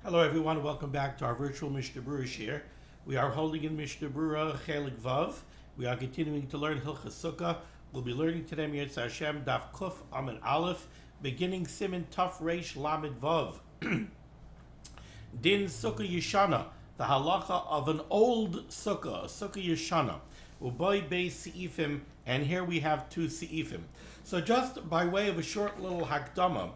Hello everyone, welcome back to our virtual Mishnah Berurah share. We are holding in Mishnah Berurah Chelik Vav. We are continuing to learn Hilchas Sukkah. We'll be learning today Mirz Hashem Daf Kuf Amin Aleph, beginning Siman Taf Reish Lamed Vav. Din Sukkah Yeshana, the halacha of an old sukkah, a sukkah Yeshana. Uboy Beis Seifim, and here we have two Seifim. So just by way of a short little hakdama,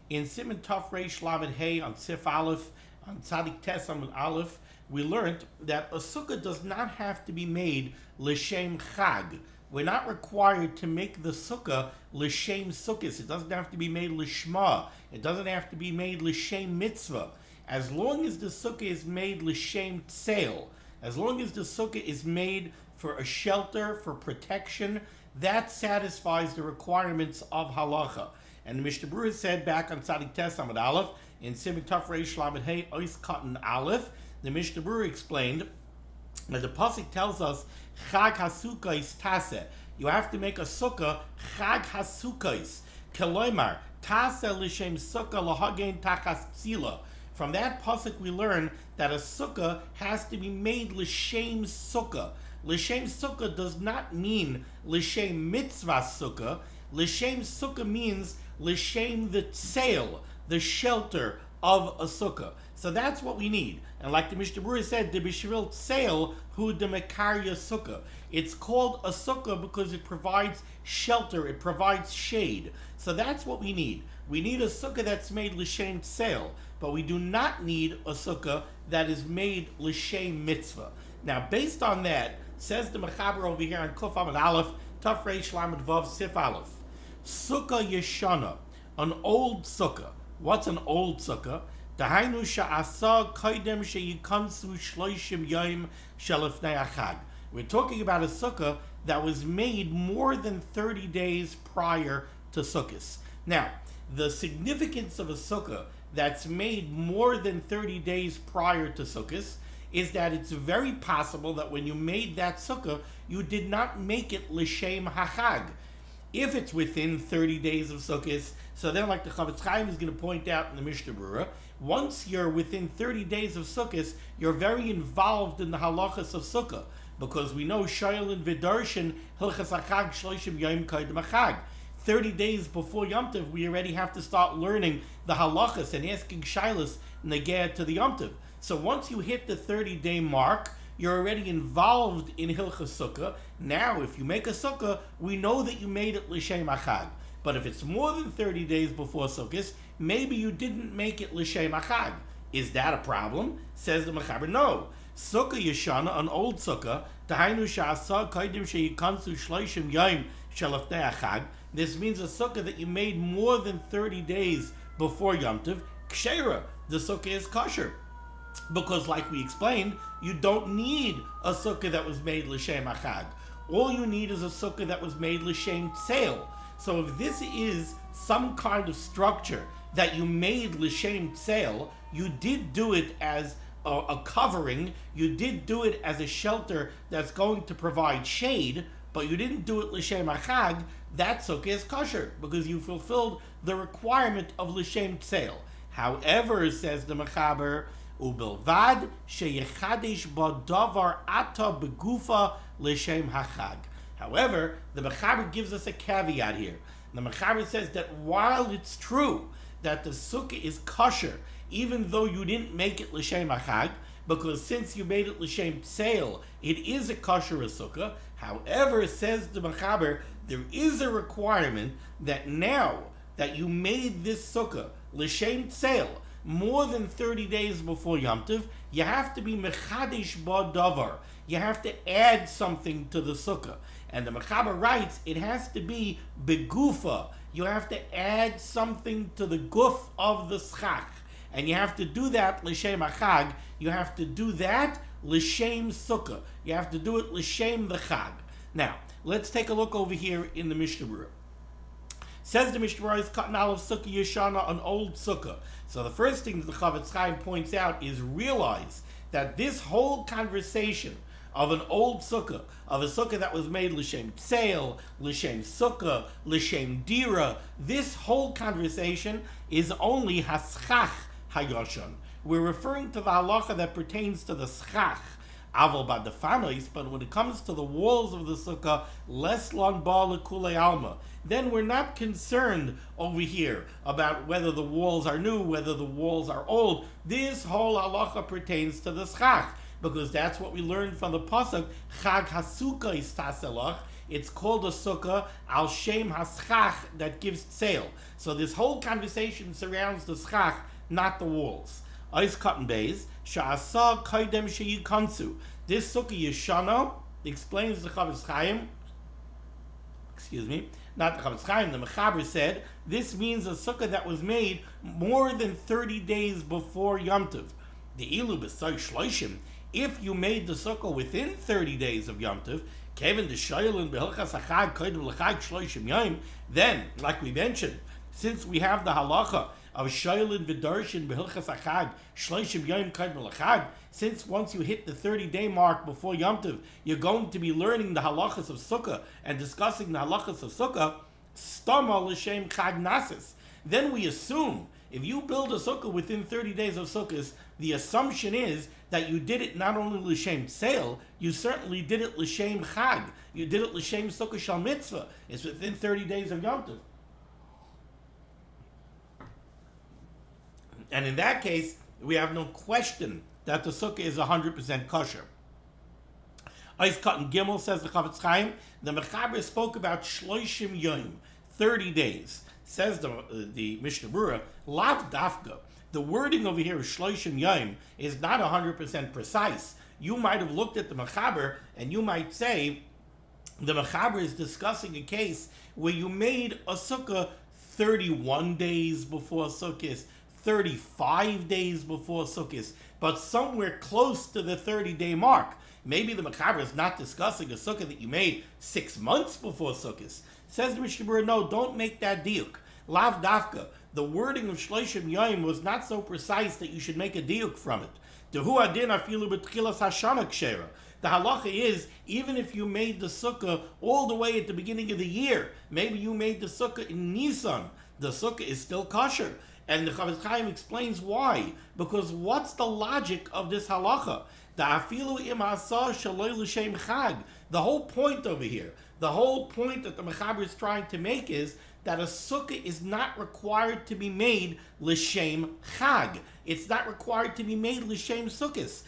in Siman Taf Reish Lamed Hey on Sif Aleph, on Tzadik Tes Amin Aleph, we learned that a sukkah does not have to be made l'shem chag. We're not required to make the sukkah l'shem sukkahs. It doesn't have to be made l'shma. It doesn't have to be made l'shem mitzvah. As long as the sukkah is made l'shem tseil, as long as the sukkah is made for a shelter, for protection, that satisfies the requirements of halacha. And the Mishnah Berurah said back on Tzadik Tes Amud Aleph, in Siman Taf Reish Lamed Hey Ois Katan Aleph, the Mishnah Berurah explained that the pasuk tells us Chag HaSukkos Taseh. You have to make a sukkah Chag HaSukkos. Keloimar Taseh l'shem sukkah lahagen tachas tzila. From that pasuk we learn that a sukkah has to be made l'shem sukkah. L'shem sukkah does not mean l'shem mitzvah sukkah. L'shem sukkah means l'shem the tseil, the shelter of a sukkah. So that's what we need. And like the Mishnah Berurah said, the b'shvil tseil hu de mekarya sukkah. It's called a sukkah because it provides shelter, it provides shade. So that's what we need. We need a sukkah that's made l'shem tseil, but we do not need a sukkah that is made l'shem mitzvah. Now, based on that, says the Mechaber over here on Kuf Amud Aleph, Taf Reish Lamed Vav Sif Aleph. Sukkah Yeshana, an old sukkah. What's an old sukkah? Dahainu sha'asa kaidem sheyikansu shloishim yom shelifnei achag. We're talking about a sukkah that was made more than 30 days prior to Sukkot. Now, the significance of a sukkah that's made more than 30 days prior to Sukkot is that it's very possible that when you made that sukkah, you did not make it l'shem hachag. If it's within 30 days of Sukkot, so then like the Chavetz Chaim is going to point out in the Mishnah Berurah, once you're within 30 days of Sukkot, you're very involved in the halachas of Sukkah, because we know Shayel and Dirshu Hilchas Achag Shloishim Yom Kaidem Achag. 30 days before Yom Tov, we already have to start learning the halachas and asking shaylas negeh to the Yom Tov. So once you hit the 30-day mark, you're already involved in Hilchas Sukkah. Now, if you make a Sukkah, we know that you made it L'Shem Achag. But if it's more than 30 days before Sukkot, maybe you didn't make it L'Shem Achag. Is that a problem? Says the Mechaber, no. Sukkah Yeshana, an old Sukkah, Tahainu Sha'asa Kaidim Sheyikansu Shloishim Yom Shelifnei Achag. This means a Sukkah that you made more than 30 days before Yom Tov. Kshera, the Sukkah is kosher. Because like we explained, you don't need a sukkah that was made l'shem achag. All you need is a sukkah that was made l'shem tseil. So if this is some kind of structure that you made l'shem tseil, you did do it as a covering, you did do it as a shelter that's going to provide shade, but you didn't do it l'shem achag, that sukkah is kosher, because you fulfilled the requirement of l'shem tseil. However, says the Mechaber, Ubelvad sheyechadesh badavar ata begufa l'shem hachag. However, the Mechaber gives us a caveat here. The Mechaber says that while it's true that the sukkah is kosher, even though you didn't make it l'shem hachag, because since you made it l'shem tseil, it is a kosher sukkah. However, says the Mechaber, there is a requirement that now that you made this sukkah l'shem tseil, more than 30 days before Yom Tov, you have to be mechadesh badavar. You have to add something to the sukkah. And the Mechaber writes, it has to be begufa. You have to add something to the guf of the schach. And you have to do that l'shem achag. You have to do that l'shem sukkah. You have to do it l'shem the chag. Now, let's take a look over here in the Mishnah Berurah. Says the Mishnah Berurah is cutting out of Sukkah Yeshana, an old Sukkah. So the first thing that the Chavetz Chaim points out is realize that this whole conversation of an old Sukkah, of a Sukkah that was made L'Shem Tseil, L'Shem Sukkah, L'Shem Dira, this whole conversation is only Haschach hayoshan. We're referring to the halacha that pertains to the schach, aval badafanois, but when it comes to the walls of the sukkah, les lan ba lekule alma. Then we're not concerned over here about whether the walls are new, whether the walls are old. This whole halacha pertains to the schach, because that's what we learned from the pasuk, Chag HaSukkah is taselach. It's called a sukkah, al shem haschach, that gives tzeil. So this whole conversation surrounds the schach, not the walls. Ois cotton bays, sha'asa kaidem sheyikansu. This sukkah yeshana, explains the Chavetz Chaim, not the Chavetz Chaim, the Mechaber said, this means a sukkah that was made more than 30 days before Yom Tov. The ilu b'say shloishim, if you made the sukkah within 30 days of Yom Tov, Kevin the Shaylin Behilchas Achag Kaidem L'Chag Shloishim Yom, then, like we mentioned, since we have the halacha of Shaylin V'Darshin Behilchas Achag Shloishim Yom Kaidem L'Chag, since once you hit the 30-day mark before Yom Tov, you're going to be learning the halachas of sukkah and discussing the halachas of sukkah, Stama L'Shem Chag Nasis. Then we assume if you build a sukkah within 30 days of sukkahs, the assumption is that you did it not only l'shem tzeil, you certainly did it l'shem chag. You did it l'shem sukkah shal mitzvah. It's within 30 days of Yom Tov. And in that case, we have no question that the sukkah is 100% kosher. Eis Cotton Gimel, says the Chavetz Chaim, the Mechaber spoke about shloishim yom, 30 days. Says the Mishnah Berurah, lav dafka. The wording over here, shloishim yom, is not 100% precise. You might have looked at the Mechaber and you might say the Mechaber is discussing a case where you made a sukkah 31 days before Sukkot, 35 days before Sukkot, but somewhere close to the 30-day mark. Maybe the Mechaber is not discussing a sukkah that you made 6 months before Sukkot. Says the Mishnah Berurah, no, don't make that diuk. Lav dafka. The wording of shloishim yom was not so precise that you should make a diuk from it. Dehu adin afilu b'tchilas hashana kshera. The halacha is, even if you made the sukkah all the way at the beginning of the year, maybe you made the sukkah in Nisan, the sukkah is still kosher. And the Chavetz Chaim explains why. Because what's the logic of this halacha? The whole point over here, the whole point that the Mechaber is trying to make is that a sukkah is not required to be made l'shem chag. It's not required to be made l'shem sukkahs.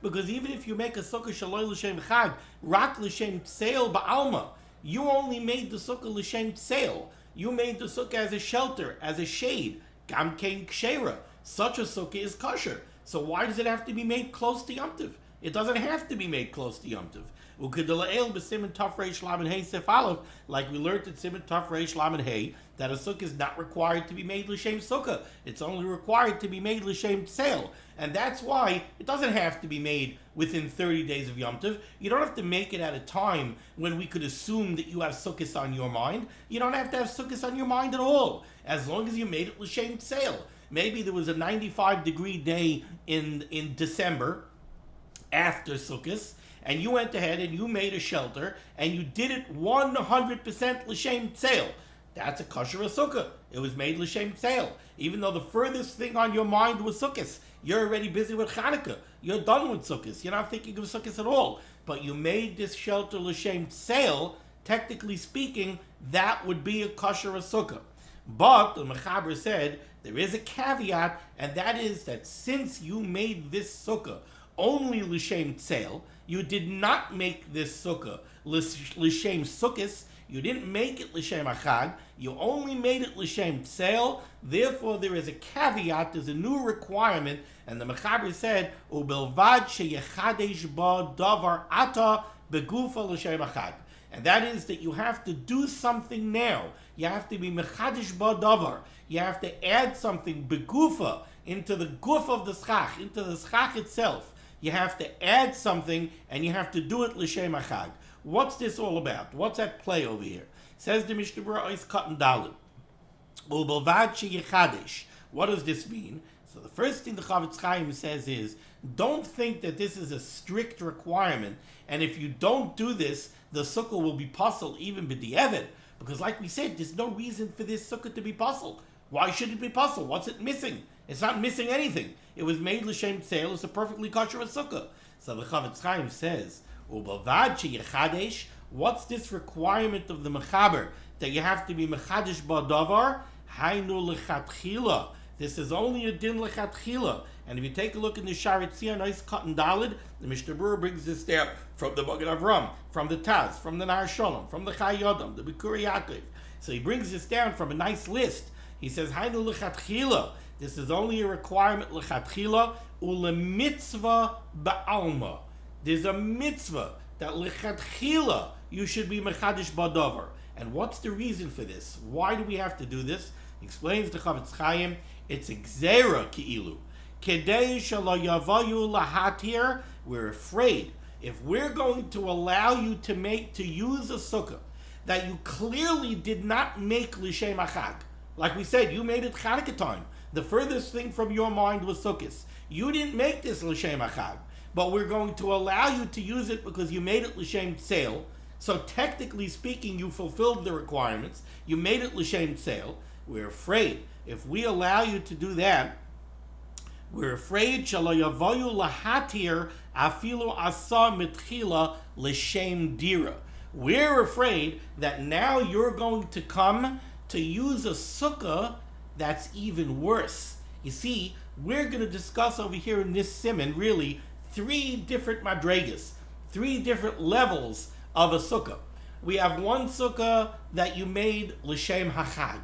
Because even if you make a sukkah shaloi l'shem chag, rak l'shem tzeil ba'alma, you only made the sukkah l'shem tzeil. You made the sukkah as a shelter, as a shade. Gam kein kshera. Such a sukkah is kosher. So why does it have to be made close to Yom Tov? It doesn't have to be made close to Yom Tov. Siman Tov Reish Lamed Hey Sef Aleph, like we learned at Siman Tov Reish Lamed Hey, that a sukkah is not required to be made l'shem sukkah. It's only required to be made l'shem tzeil. And that's why it doesn't have to be made within 30 days of Yom Tov. You don't have to make it at a time when we could assume that you have sukkahs on your mind. You don't have to have sukkahs on your mind at all, as long as you made it l'shem tzeil. Maybe there was a 95-degree day in December after Sukkot, and you went ahead and you made a shelter, and you did it 100% l'shem tzeil. That's a kosher sukkah. It was made l'shem tzeil. Even though the furthest thing on your mind was Sukkot, you're already busy with Chanukah. You're done with Sukkot. You're not thinking of Sukkot at all. But you made this shelter l'shem tzeil. Technically speaking, that would be a kosher sukkah. But the Mechaber said there is a caveat, and that is that since you made this sukkah only l'shem tzeil, you did not make this sukkah l'shem sukkos. You didn't make it l'shem achag. You only made it l'shem tzeil. Therefore, there is a caveat. There's a new requirement, and the Mechaber said, "Ubelvad sheyechadesh ba davar ata begufa l'shem achag." And that is that you have to do something now. You have to be mechadesh ba davar. You have to add something begufa into the guf of the schach, into the schach itself. You have to add something, and you have to do it l'shem achag. What's this all about? What's at play over here? Says the Mishnah Berurah is cut and dalit. Ubelvad sheyechadesh. What does this mean? So the first thing the Chavetz Chaim says is, don't think that this is a strict requirement, and if you don't do this, the sukkah will be puzzled even b'di'evet, because like we said, there's no reason for this sukkah to be puzzled. Why should it be puzzle? What's it missing? It's not missing anything. It was made l'shem tzeil. It's a perfectly kosher sukkah. So the Chavetz Chaim says, "Ubavad sheyechadesh." What's this requirement of the mechaber that you have to be mechadesh ba'davar? Hainu lechatchila. This is only a din lechatchila. And if you take a look in the Sharitzia, nice cut and dalid, the Mishnah Berurah brings this down from the Magen Avram, from the Taz, from the Nar Shalom, from the Chai Yodam, the Bikuri Yaakov. So he brings this down from a nice list. He says, Hainu lechatchila. This is only a requirement lechatchila ule mitzvah ba'alma. There's a mitzvah that lechatchila you should be mechadish ba'davar. And what's the reason for this? Why do we have to do this? He explains the Chavetz Chaim, it's a gzeira ki'ilu. Kedei shelo yavayu lahatir. We're afraid if we're going to allow you to use a sukkah that you clearly did not make l'shem achag. Like we said, you made it Chanukah time. The furthest thing from your mind was sukkahs. You didn't make this l'shem achag, but we're going to allow you to use it because you made it l'shem tzeil. So technically speaking, you fulfilled the requirements. You made it l'shem tzeil. We're afraid if we allow you to do that, we're afraid shelo yavayu lahatir afilu asa mitchila l'shem dira. We're afraid that now you're going to come to use a sukkah that's even worse. You see, we're going to discuss over here in this Siman really 3 different madregas, 3 different levels of a sukkah. We have one sukkah that you made l'shem hachag.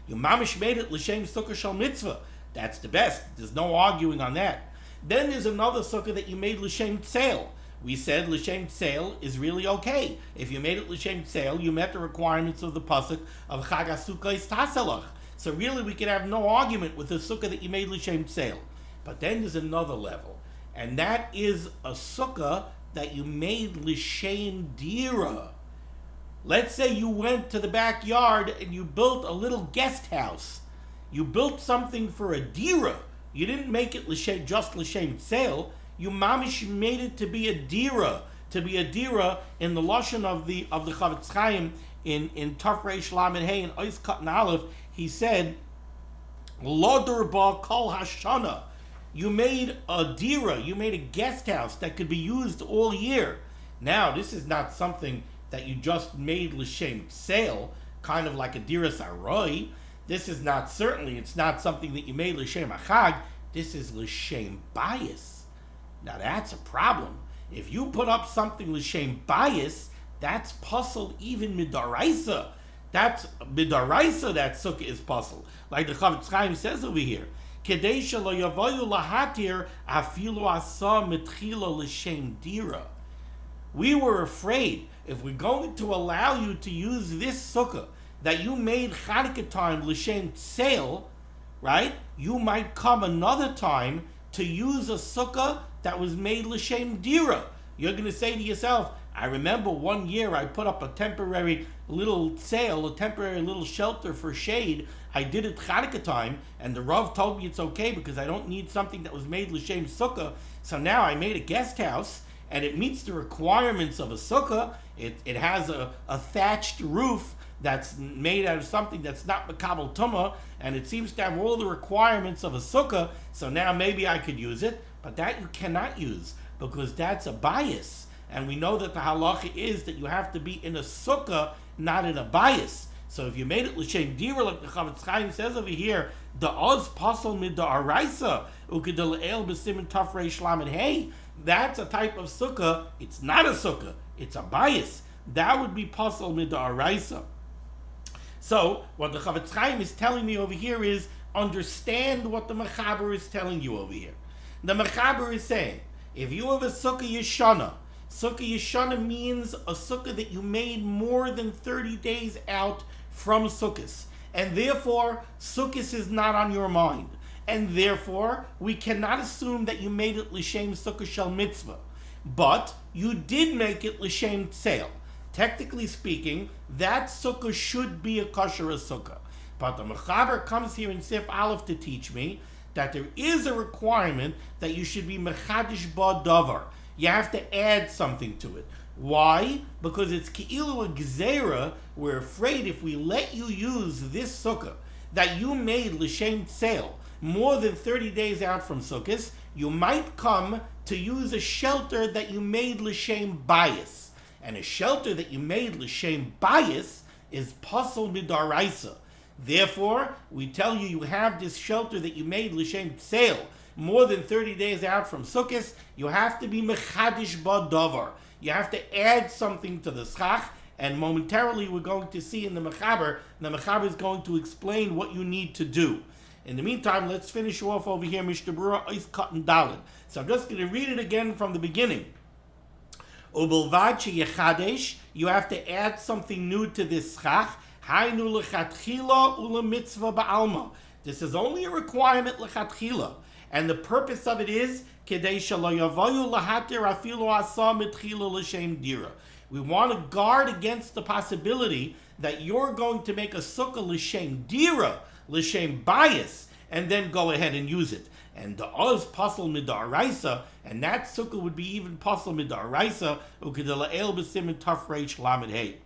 You mamish made it l'shem sukkah shel mitzvah. That's the best. There's no arguing on that. Then there's another sukkah that you made l'shem tzeil. We said l'shem tzeil is really okay. If you made it l'shem tzeil, you met the requirements of the pasuk of chag hasukkah is taselach. So really we can have no argument with the sukkah that you made l'shem tzeil. But then there's another level. And that is a sukkah that you made l'shem dira. Let's say you went to the backyard and you built a little guest house. You built something for a dira. You didn't make it just l'shem tzeil. You mamish made it to be a dira. To be a dira in the lashon of the Chavetz Chaim in Taf Reish Lamed Hey and Ois Kat and Aleph. He said, Loder ba kol hashana. You made a dira. You made a guest house that could be used all year. Now this is not something that you just made l'shem tzeil, kind of like a dira saroi. This is not, certainly, it's not something that you made l'shem achag. This is l'shem bias. Now that's a problem. If you put up something l'shem bias, that's puzzle even midaraisa. That's midaraisa, that sukkah is puzzle. Like the Chavetz Chaim says over here, Kedei shelo yavayu lahatir afilu asa mitchila l'shem dira. We were afraid if we're going to allow you to use this sukkah that you made Chanukah time l'shem tzeil, right? You might come another time to use a sukkah that was made l'shem dira. You're going to say to yourself, I remember one year I put up a temporary little tzeil, a temporary little shelter for shade. I did it Chanukah time, and the Rav told me it's okay because I don't need something that was made l'shem sukkah. So now I made a guest house, and it meets the requirements of a sukkah. It has a thatched roof that's made out of something that's not makabel tumah, and it seems to have all the requirements of a sukkah, so now maybe I could use it, but that you cannot use, because that's a bias. And we know that the halacha is that you have to be in a sukkah, not in a bias. So if you made it l'shem dira, like the Chavetz Chaim says over here, the oz pasal mid the araisa, ukidel el b'simin taf reish lamed hey, that's a type of sukkah. It's not a sukkah, it's a bias. That would be pasal mid the araisa. So what the Chavetz Chaim is telling me over here is, understand what the mechaber is telling you over here. The mechaber is saying, if you have a sukkah yeshana means a sukkah that you made more than 30 days out from sukkahs, and therefore sukkahs is not on your mind, and therefore we cannot assume that you made it l'shem sukkah shel mitzvah, but you did make it l'shem tzeil. Technically speaking, that sukkah should be a kosher sukkah. But the mechaber comes here in Sif Aleph to teach me that there is a requirement that you should be mechadish ba davar. You have to add something to it. Why? Because it's ki'ilu a gzeira. We're afraid if we let you use this sukkah that you made l'shem tseil more than 30 days out from Sukkot, you might come to use a shelter that you made l'shem bayis. And a shelter that you made l'shem bayis is pasol midaraisa. Therefore, we tell you, you have this shelter that you made l'shem tseil more than 30 days out from Sukkot, you have to be mechadish ba davar. You have to add something to the schach, and momentarily we're going to see in the Mechaber is going to explain what you need to do. In the meantime, let's finish off over here, Mishnah Berurah, Ois Katan Daled. So I'm just going to read it again from the beginning. Ubelvad sheyechadesh, you have to add something new to this schach. Hainu lechatchila ula mitzvah ba'alma. This is only a requirement lechatchila. And the purpose of it is kedei shelo yavayu lahatir afilu asa mitchila l'shem dira. We want to guard against the possibility that you're going to make a sukkah l'shem dira, l'shem bayis, and then go ahead and use it. And the oz pasal midaraisa, and that sukkah would be even pasal midaraisa, ukedela el b'simin tafreish lamed hey.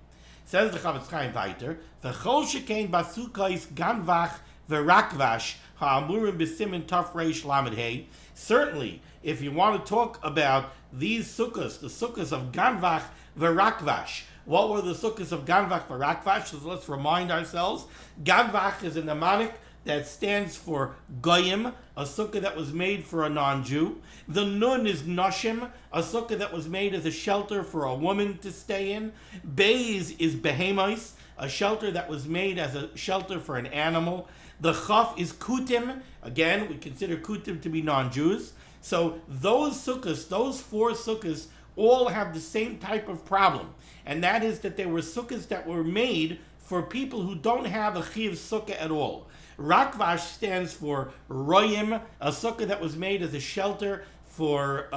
Says the Chavetz Chaim weiter, v'chol shekein basukais ganvach v'rakvash ha'amurim b'simin tafreish lamed hey. Certainly, if you want to talk about these sukkahs, the sukkahs of ganvach v'rakvash, what were the sukkahs of ganvach v'rakvash? So let's remind ourselves. Ganvach is a mnemonic that stands for goyim, a sukkah that was made for a non-Jew. The nun is noshim, a sukkah that was made as a shelter for a woman to stay in. Beis is behemois, a shelter that was made as a shelter for an animal. The chaf is kutim, again, we consider kutim to be non-Jews. So those sukkahs, those four sukkahs, all have the same type of problem. And that is that they were sukkahs that were made for people who don't have a chiv sukkah at all. Rakvash stands for royim, a sukkah that was made as a shelter for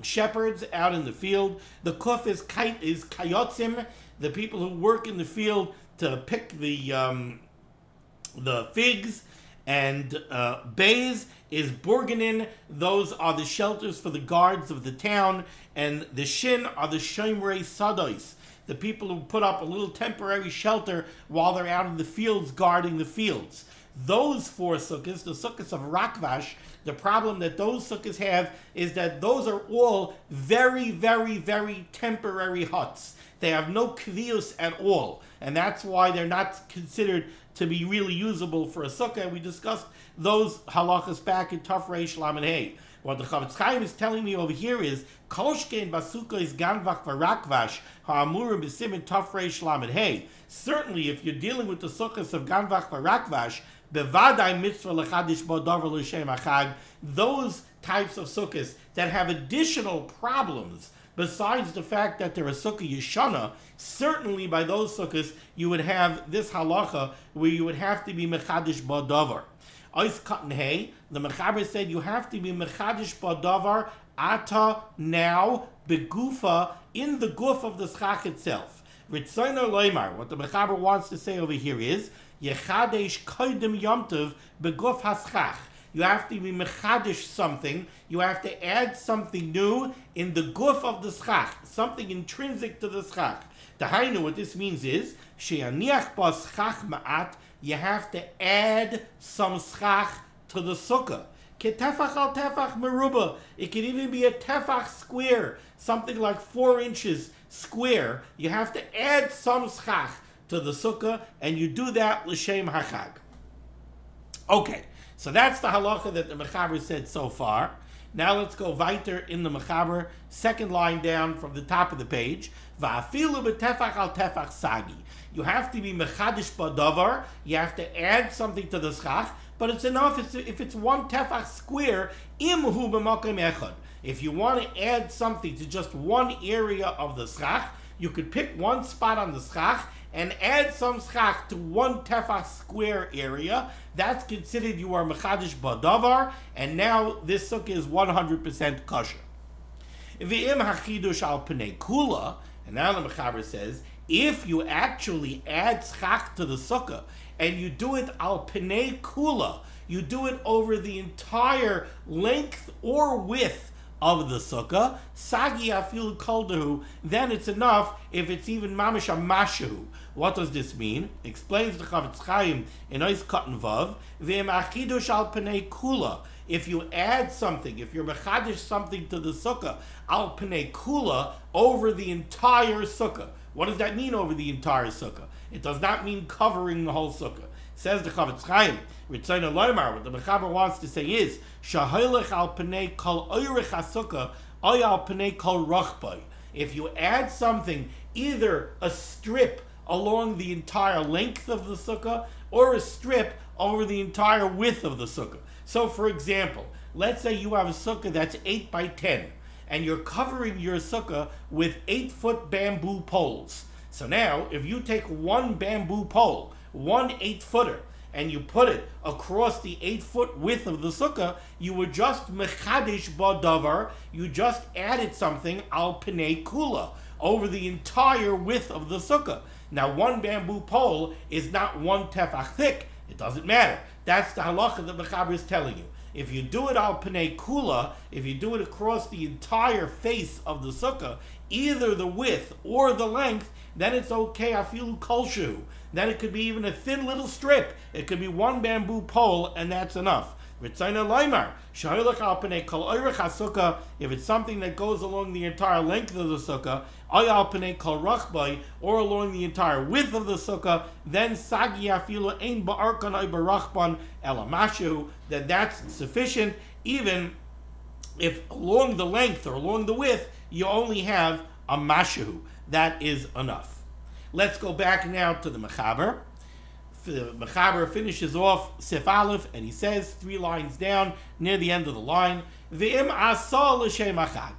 shepherds out in the field. The kuf is kayotzim, the people who work in the field to pick the figs. And beis is burganin, those are the shelters for the guards of the town. And the shin are the shomrei sados, the people who put up a little temporary shelter while they're out in the fields guarding the fields. Those four sukkahs, the sukkahs of Rakvash, the problem that those sukkahs have is that those are all very, very, very temporary huts. They have no kvius at all, and that's why they're not considered to be really usable for a sukkah. We discussed those halachas back in Taf Reish Lamed Hey. What the Chavetz Chaim is telling me over here is Kolshkein Basukkah is Ganvach Varakvash Ha'amurim B'Simin Taf Reish Lamed Hey. Certainly, if you're dealing with the sukkahs of Ganvach Varakvash, Bevadai Mitzvah Lechadish Bodavar L'Shem Achag, those types of sukkahs that have additional problems besides the fact that they're a sukkah yeshana, certainly by those sukkahs you would have this halacha where you would have to be mechadish badavar. Ois Katan Hey, the Mechaber said you have to be mechadish badavar ata now begufa, in the guf of the schach itself. Ritzono loymar, what the Mechaber wants to say over here is yechadesh koydem Yom Tov beguf haschach. You have to be mechadish something. You have to add something new in the guf of the schach, something intrinsic to the schach. Tahainu, what this means is she'aniach ba schach ma'at. You have to add some schach to the sukkah. Ketefach al tefach meruba. It can even be a tefach square, something like 4 inches square. You have to add some schach to the sukkah, and you do that l'shem hachag. Okay. So that's the halacha that the Mechaber said so far. Now let's go weiter in the Mechaber, second line down from the top of the page. Va'afilu b'tefach al tefach sagi. You have to be mechadish badavar. You have to add something to the schach, but it's enough if it's 1 tefach square. Imhu b'makom echad. If you want to add something to just one area of the schach, you could pick one spot on the schach and add some schach to 1 tefach square area. That's considered you are mechadish badavar, and now this sukkah is 100% kosher. V'im hachidush al pnei kula, and now the Mechaber says, if you actually add schach to the sukkah, and you do it al pnei kula, you do it over the entire length or width of the sukkah, sagi afil koldahu, then it's enough if it's even mamish mashu. What does this mean? Explains the Chavetz Chaim in Ois Katan Vav, v'im achidush al pnei kula. If you add something, if you're mechadish something to the sukkah, al pnei kula, over the entire sukkah. What does that mean, over the entire sukkah? It does not mean covering the whole sukkah. Says the Chavetz Chaim, Ritzaina Loimar, what the Mechaber wants to say is, Shahoilech al pnei kol oirich ha-sukkah, oy al pnei kol rachbai. If you add something, either a strip along the entire length of the sukkah, or a strip over the entire width of the sukkah. So for example, let's say you have a sukkah that's 8 by 10, and you're covering your sukkah with 8-foot bamboo poles. So now, if you take one bamboo pole, one 8-footer, and you put it across the 8-foot width of the sukkah, you would just mechadish badavar, you just added something al pnei kula, over the entire width of the sukkah. Now, one bamboo pole is not 1 tefach thick. It doesn't matter. That's the halacha that Mechaber is telling you. If you do it al pnei kula, if you do it across the entire face of the sukkah, either the width or the length, then it's okay, afilu kolshu. Then it could be even a thin little strip. It could be one bamboo pole, and that's enough. Ritzaina Loimar, Shahoilech al pnei kol oirich ha-sukkah, if it's something that goes along the entire length of the sukkah, oy al pnei kol rachbai, or along the entire width of the sukkah, then sagi afilu ein ba'arkan oy barachban ela mashu, then that's sufficient, even if along the length or along the width, you only have a mashu. That is enough. Let's go back now to the Mechaber. The Mechaber finishes off Sif Aleph, and he says 3 lines down, near the end of the line, V'im asa l'shem achag.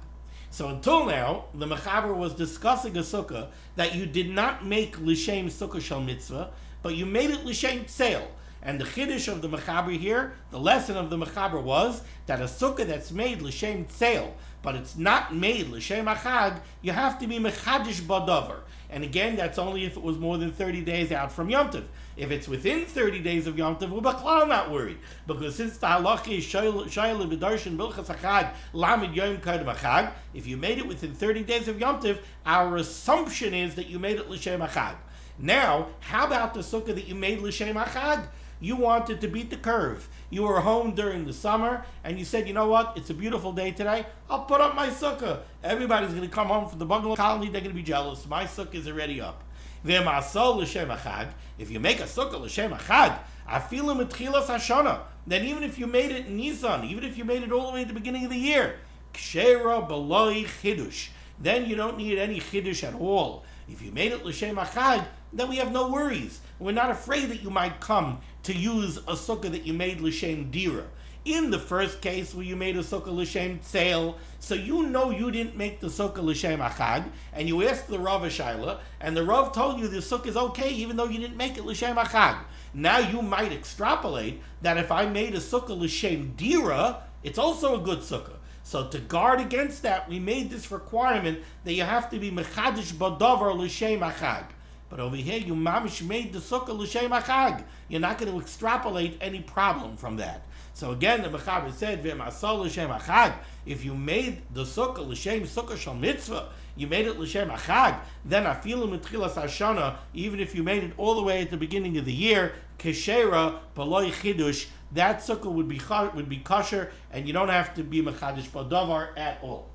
So until now, the Mechaber was discussing a sukkah that you did not make l'shem sukkah shel mitzvah, but you made it l'shem tseil. And the chiddush of the Mechaber here, the lesson of the Mechaber was that a sukkah that's made l'shem tseil, but it's not made l'shem achag, you have to be mechadish badavar. And again, that's only if it was more than 30 days out from Yom Tov. If it's within 30 days of Yom Tov, we're b'klal not worried. Because since the halacha is shayla v'darshan bilchas achag, lamid yom kodem achag, if you made it within 30 days of Yom Tov, our assumption is that you made it l'shem achag. Now, how about the sukkah that you made l'shem achag? You wanted to beat the curve. You were home during the summer, and you said, you know what, it's a beautiful day today, I'll put up my sukkah. Everybody's going to come home from the bungalow colony, they're going to be jealous. My sukkah is already up. If you make a sukkah l'shem achag, afilu mitchilas hashana, then even if you made it in Nisan, even if you made it all the way at the beginning of the year, kshera b'loi chidush, then you don't need any chidush at all. If you made it l'shem achag, then we have no worries. We're not afraid that you might come to use a sukkah that you made l'shem dira. In the first case where you made a sukkah l'shem tseil, so you know you didn't make the sukkah l'shem achag, and you asked the Rav a shayla, and the Rav told you the sukkah is okay even though you didn't make it l'shem achag. Now you might extrapolate that if I made a sukkah l'shem dira, it's also a good sukkah. So to guard against that, we made this requirement that you have to be mechadish badavar l'shem achag. But over here, you mamish made the sukkah l'shem achag. You're not going to extrapolate any problem from that. So again, the Mechaber said, "V'im asal l'shem achag." If you made the sukkah l'shem sukkah shel mitzvah, you made it l'shem achag. Then afilu mitchilas hashana, even if you made it all the way at the beginning of the year, keshera b'loi chidush, that sukkah would be kosher, and you don't have to be mechadish b'davar at all.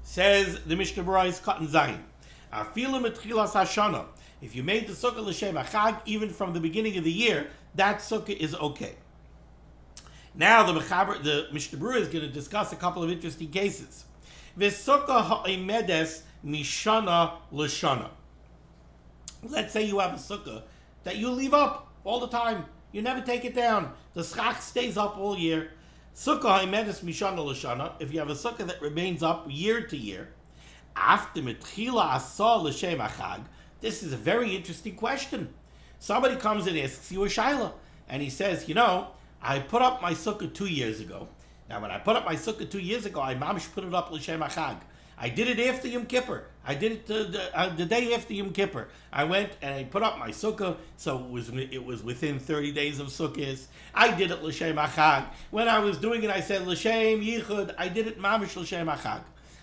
Says the Mishnah Berurah is Katan Zayin. Afilu mitchilas hashana. If you made the sukkah l'shem achag, even from the beginning of the year, that sukkah is okay. Now the Mishnah Berurah is going to discuss a couple of interesting cases. V'sukkah ha'emedes mishana l'shana. Let's say you have a sukkah that you leave up all the time. You never take it down. The schach stays up all year. Sukkah ha'emedes mishana l'shana. If you have a sukkah that remains up year to year, after mitchila asa l'shem achag. This is a very interesting question. Somebody comes and asks you a shayla, and he says, you know, I put up my sukkah 2 years ago. Now, when I put up my sukkah 2 years ago, I mamish put it up l'shem achag. I did it after Yom Kippur. I did it the day after Yom Kippur. I went and I put up my sukkah, so it was within 30 days of sukkahs. I did it l'shem achag. When I was doing it, I said l'shem yichud. I did it mamish l'shem achag.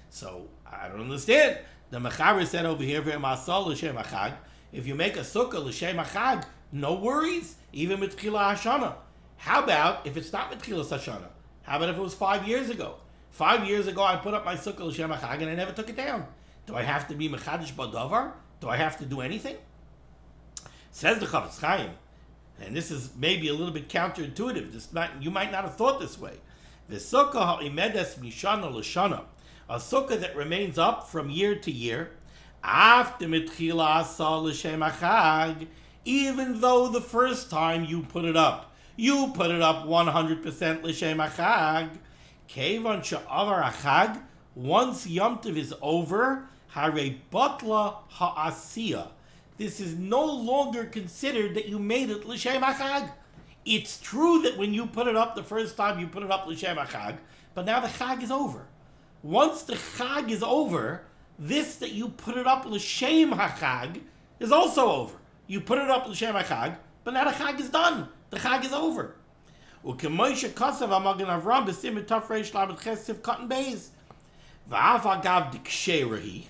So I don't understand. The Mechaber said over here, v'masal l'shem achag. If you make a sukkah l'shem achag, no worries, even with Tchila Hashana. How about if it's not with Tchila Hashana? How about if it was 5 years ago? 5 years ago, I put up my sukkah l'shem achag and I never took it down. Do I have to be mechadish badavar? Do I have to do anything? Says the Chafetz Chaim, and this is maybe a little bit counterintuitive. You might not have thought this way. The sukkah ha'imedes mishana l'shana, a sukkah that remains up from year to year, after mitchila asa l'shem achag, even though the first time you put it up 100% l'shem achag, kevan she'avar achag, once Yom Tov is over, hare batla ha'asiya. This is no longer considered that you made it l'shem achag. It's true that when you put it up the first time, you put it up l'shem achag, but now the chag is over. Once the chag is over, this that you put it up l'shem hachag is also over. You put it up l'shem hachag, but now the chag is done. The chag is over. U'kemoisha kasav ha'magen Avram b'sim etafreish lamed chesiv cotton bays. V'af agav diksherehi.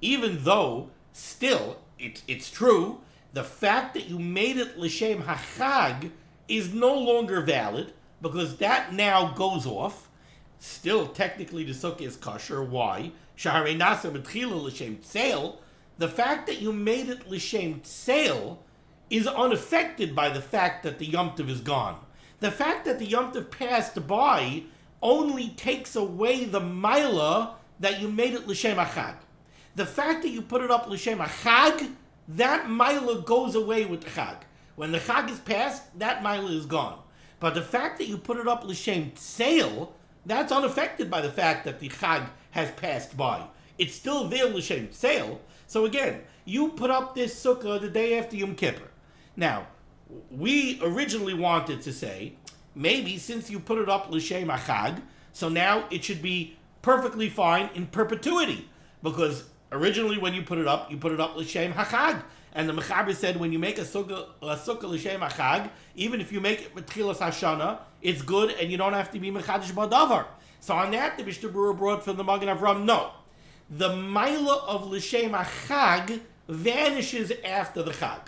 Even though still it's true, the fact that you made it l'shem hachag is no longer valid because that now goes off. Still, technically, the sukkah is kosher. Why? Shaharei nasa b'tchila l'shem tseil. The fact that you made it l'shem tseil is unaffected by the fact that the Yom Tov is gone. The fact that the Yom Tov passed by only takes away the milah that you made it l'shem achag. The fact that you put it up l'shem achag, that milah goes away with the chag. When the chag is passed, that milah is gone. But the fact that you put it up l'shem tseil, that's unaffected by the fact that the chag has passed by. It's still there l'shem tseil. So again, you put up this sukkah the day after Yom Kippur. Now, we originally wanted to say, maybe since you put it up l'shem achag, so now it should be perfectly fine in perpetuity. Because originally when you put it up l'shem hachag. And the Mechaber said when you make a sukkah l'shem hachag, even if you make it with Tchilas Hashana, it's good and you don't have to be mechadish badavar. So on that, the Mishnah Berurah brought from the Magen Avram, no. The milah of l'shem hachag vanishes after the chag.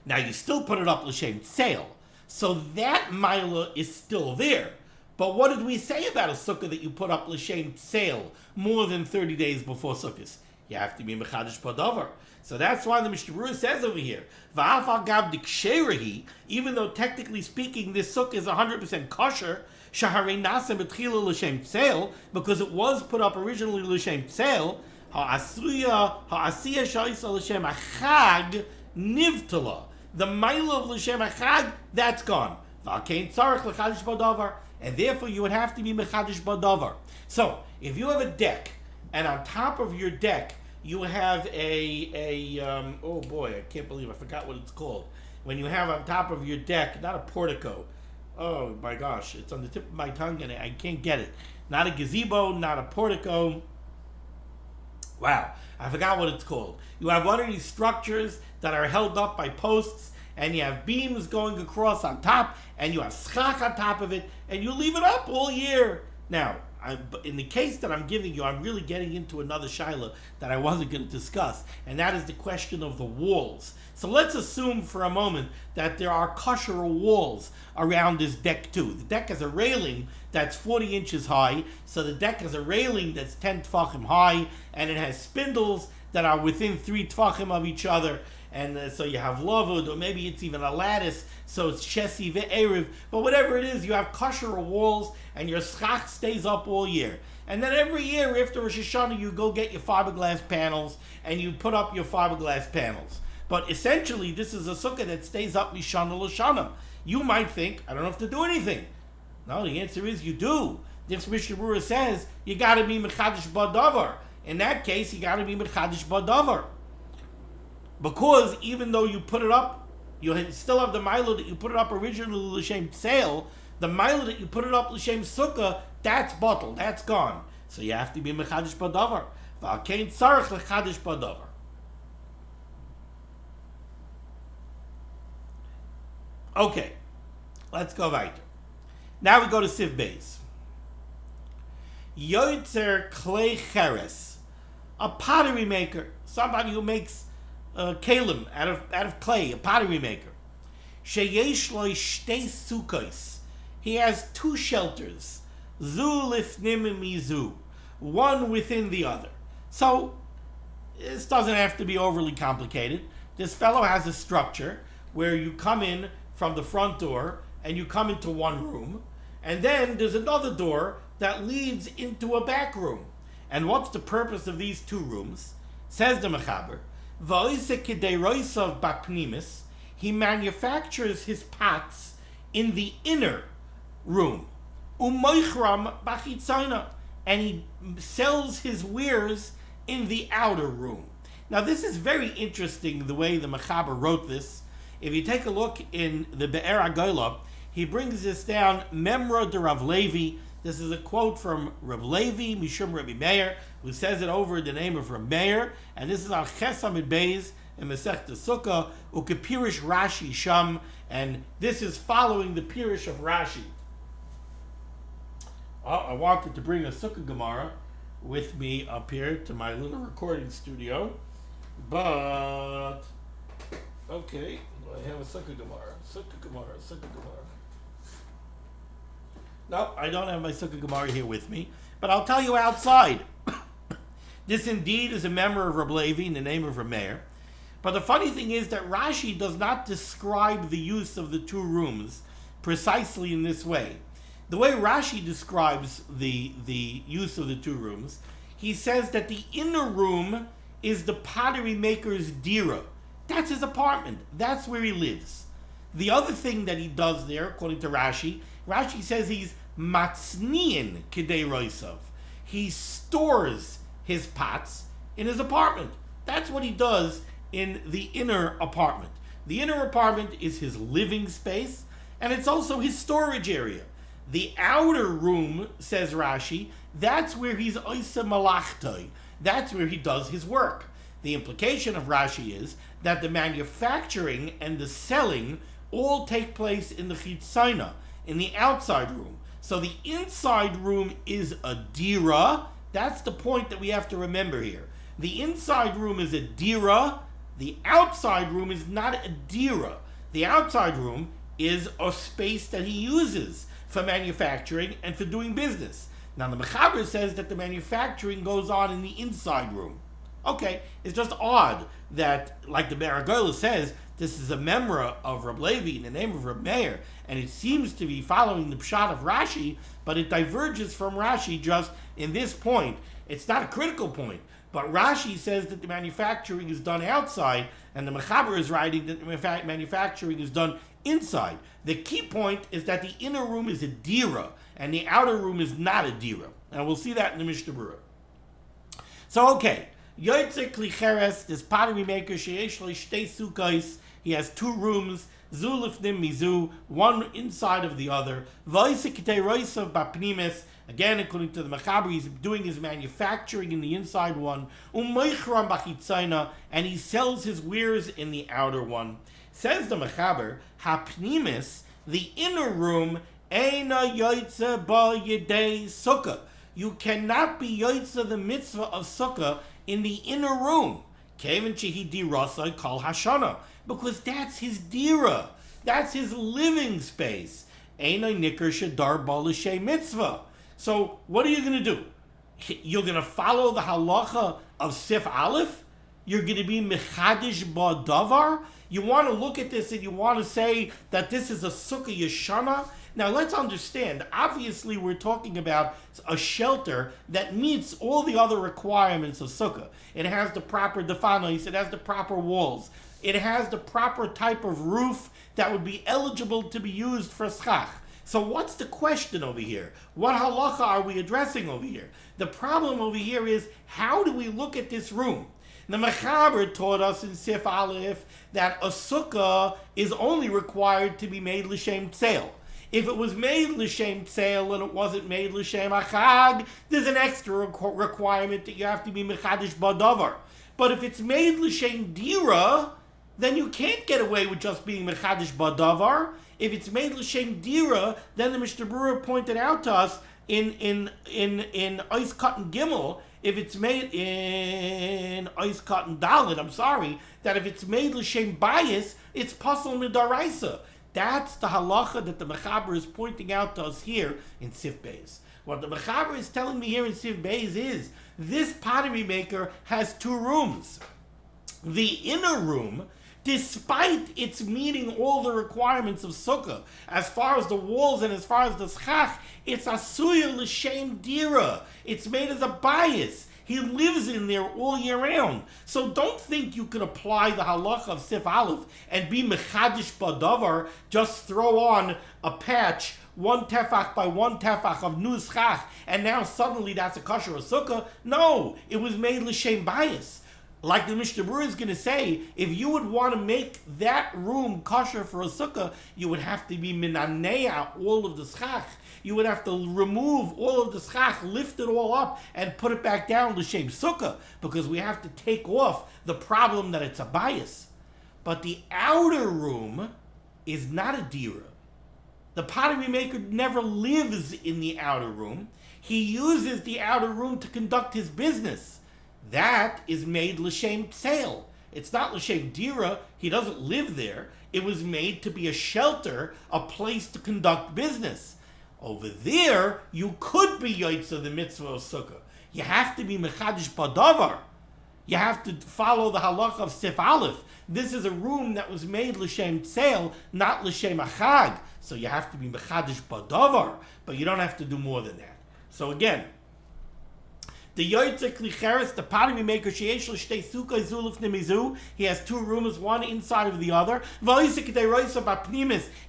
Now you still put it up l'shem tseil, so that milah is still there. But what did we say about a sukkah that you put up l'shem tseil more than 30 days before sukkahs? You have to be mechadish badavar. So that's why the Mishnah Berurah says over here, v'af agav diksherehi, even though technically speaking this sukkah is 100% kosher, shaharei nasa b'tchila l'shem tseil, because it was put up originally l'shem tseil, ha'asiya sha'isa l'shem achag nivtala. The milah of l'shem achag, that's gone. V'akein tzarech l'chadish badavar. And therefore you would have to be mechadish badavar. So, if you have a deck, and on top of your deck, you have oh boy, I can't believe I forgot what it's called. When you have on top of your deck, not a portico. Oh my gosh, it's on the tip of my tongue and I can't get it. Not a gazebo, not a portico. Wow, I forgot what it's called. You have one of these structures that are held up by posts, and you have beams going across on top, and you have schach on top of it, and you leave it up all year. Now, in the case that I'm giving you, I'm really getting into another shaila that I wasn't going to discuss, and that is the question of the walls. So let's assume for a moment that there are kosher walls around this deck too. The deck has a railing that's 40 inches high, so the deck has a railing that's 10 tfachim high, and it has spindles that are within 3 tfachim of each other, and so you have lavud, or maybe it's even a lattice, so it's shesi ve'erev, but whatever it is, you have kosher walls, and your schach stays up all year. And then every year after Rosh Hashanah, you go get your fiberglass panels, and you put up your fiberglass panels. But essentially, this is a sukkah that stays up mishana l'shana. You might think, I don't have to do anything. No, the answer is you do. This Mishnah Berurah says, you got to be mechadish badavar. In that case, you got to be mechadish badavar. Because even though you put it up, you still have the milah that you put it up originally l'shem tseil. The milah that you put it up l'shem sukkah, that's bottled, that's gone. So you have to be mechadish badavar. V'alkein tzarich lechadish badavar. Okay, let's go weiter. Now we go to Siv Beis. Yoitzer klei cheres, a pottery maker, somebody who makes kalim out of clay, a pottery maker. Sheyesh lo shtei sukkos, he has two shelters, zu lifnim mizu, one within the other. So this doesn't have to be overly complicated. This fellow has a structure where you come in from the front door and you come into one room, and then there's another door that leads into a back room. And what's the purpose of these two rooms? Says the Mechaber, V'oise kidei roisav bapnimis, he manufactures his pots in the inner room. Umoichram bachitzaina, and he sells his wares in the outer room. Now this is very interesting the way the Mechaber wrote this. If you take a look in the Be'er HaGolah, he brings this down, Memra de Rav Levi. This is a quote from Rav Levi, Mishum Rabbi Meir, who says it over in the name of Rav Meir, and this is on Ches Amid Beis in Masechta Sukkah, Ukepirish Rashi Sham, and this is following the Pirish of Rashi. I wanted to bring a Sukkah Gemara with me up here to my little recording studio, but okay, I have a Sukkah Gemara. No, I don't have my Sukkah Gemara here with me, but I'll tell you outside. This indeed is a member of Reb Levi in the name of Reb Meir. But the funny thing is that Rashi does not describe the use of the two rooms precisely in this way. The way Rashi describes the use of the two rooms, he says that the inner room is the pottery maker's dira. That's his apartment. That's where he lives. The other thing that he does there, according to Rashi says he's matzniin kidei roisav. He stores his pots in his apartment. That's what he does in the inner apartment. The inner apartment is his living space, and it's also his storage area. The outer room, says Rashi, that's where he's oisa malachtoi. That's where he does his work. The implication of Rashi is that the manufacturing and the selling all take place in the chitzaina, in the outside room. So the inside room is a dira. That's the point that we have to remember here. The inside room is a dira. The outside room is not a dira. The outside room is a space that he uses for manufacturing and for doing business. Now the Mechaber says that the manufacturing goes on in the inside room. Okay, it's just odd that, like the Be'er HaGolah says, this is a memra of Reb Levi in the name of Reb Meir, and it seems to be following the pshat of Rashi, but it diverges from Rashi just in this point. It's not a critical point, but Rashi says that the manufacturing is done outside, and the Mechaber is writing that the manufacturing is done inside. The key point is that the inner room is a dira, and the outer room is not a dira. And we'll see that in the Mishnah Berurah. So, okay. Yoitzer kli cheres, this pottery maker, sheyesh lo shtei sukkos, he has two rooms, zu lifnim mizu, one inside of the other. V'oise kitei roisav bapnimis, again according to the Mechaber, he's doing his manufacturing in the inside one. Umoichram bachitzaina, and he sells his wares in the outer one. Says the Mechaber, hapnimis, the inner room, eina yoitzer ba yedei sukkah. You cannot be yoitzer the mitzvah of sukkah in the inner room, because that's his dira, that's his living space. So what are you going to do? You're going to follow the halacha of Sif Aleph? You're going to be mechadish ba davar? You want to look at this and you want to say that this is a sukkah yeshana? Now let's understand, obviously we're talking about a shelter that meets all the other requirements of sukkah. It has the proper defanos, it has the proper walls, it has the proper type of roof that would be eligible to be used for schach. So what's the question over here? What halacha are we addressing over here? The problem over here is, how do we look at this room? The Mechaber taught us in Sif Aleph that a sukkah is only required to be made l'shem tzeil. If it was made l'shem tzeil and it wasn't made l'shem achag, there's an extra requirement that you have to be mechadish badavar. But if it's made l'shem dira, then you can't get away with just being mechadish badavar. If it's made l'shem dira, then the Mishnah Berurah pointed out to us in Ois Cotton Gimel, if it's made in Ois Cotton Dalit, that if it's made l'shem bias, it's pasal midaraisa. That's the halacha that the Mechaber is pointing out to us here in Sif Beis. What the Mechaber is telling me here in Sif Beis is, this pottery maker has two rooms. The inner room, despite its meeting all the requirements of sukkah, as far as the walls and as far as the schach, it's asuya l'shem dira. It's made as a bias. He lives in there all year round. So don't think you could apply the halacha of Sif Aleph and be mechadish badavar, just throw on a patch, one tefach by one tefach of nu schach, and now suddenly that's a kosher or sukkah. No, it was made l'shem bias. Like the Mishnah Berurah is going to say, if you would want to make that room kosher for a sukkah, you would have to be minanea all of the schach. You would have to remove all of the schach, lift it all up, and put it back down l'shem sukkah, because we have to take off the problem that it's a bias. But the outer room is not a dira. The pottery maker never lives in the outer room. He uses the outer room to conduct his business. That is made l'shem tzeil. It's not l'shem dira. He doesn't live there. It was made to be a shelter, a place to conduct business. Over there, you could be yotze the mitzvah of sukkah. You have to be mechadish badavar. You have to follow the halacha of Sif Aleph. This is a room that was made l'shem tzeil, not l'shem achag. So you have to be mechadish badavar, but you don't have to do more than that. So again, the Yoitze Klicheres, the pottery maker, Sheyesh L'shtei Sukkah Zuluf Nemizu, he has two rooms, one inside of the other.